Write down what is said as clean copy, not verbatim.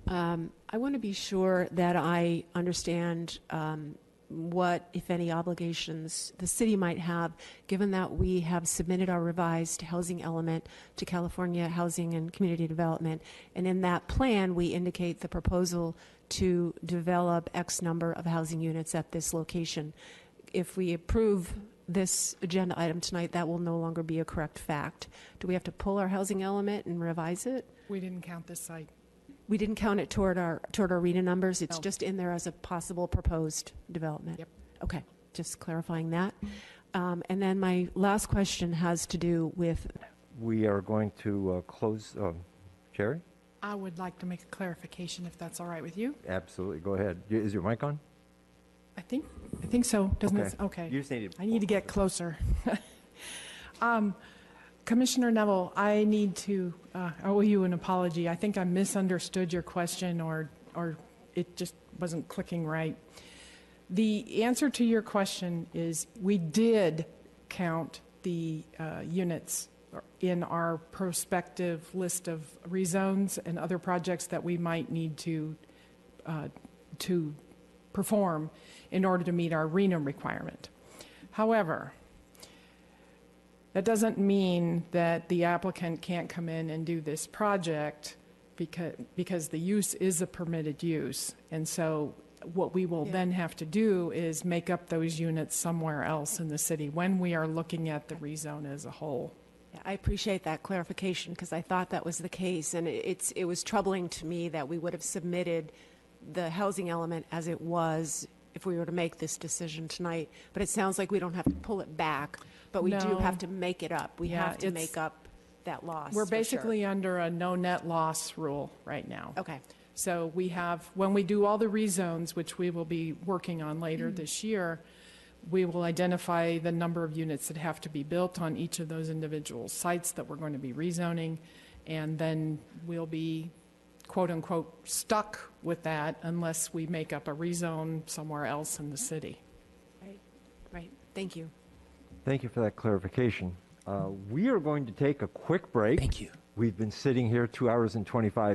I want to be sure that I understand what, if any, obligations the city might have, given that we have submitted our revised housing element to California Housing and Community Development. And in that plan, we indicate the proposal to develop X number of housing units at this location. If we approve this agenda item tonight, that will no longer be a correct fact. Do we have to pull our housing element and revise it? We didn't count this site. We didn't count it toward our RHNA numbers. It's No. just in there as a possible proposed development. Yep. Okay, just clarifying that. And then my last question has to do with. We are going to close. Jerry? I would like to make a clarification if that's all right with you. Absolutely. Go ahead. Is your mic on? I think so. Doesn't it? Okay. You just need to. I need to get closer. Commissioner Neville, I need to owe you an apology. I think I misunderstood your question or it just wasn't clicking right. The answer to your question is we did count the units in our prospective list of rezones and other projects that we might need to perform in order to meet our RHNA requirement. However, that doesn't mean that the applicant can't come in and do this project because the use is a permitted use. And so what we will then have to do is make up those units somewhere else in the city when we are looking at the rezone as a whole. Yeah, I appreciate that clarification because I thought that was the case. And it was troubling to me that we would have submitted the housing element as it was if we were to make this decision tonight. But it sounds like we don't have to pull it back, but we do have to make it up. We have to make up that loss. We're basically under a no net loss rule right now. Okay. So we have, when we do all the rezones, which we will be working on later this year, we will identify the number of units that have to be built on each of those individual sites that we're going to be rezoning, and then we'll be quote unquote stuck with that unless we make up a rezone somewhere else in the city. Right. Thank you. Thank you for that clarification. We are going to take a quick break. Thank you. We've been sitting here 2 hours and 25 minutes.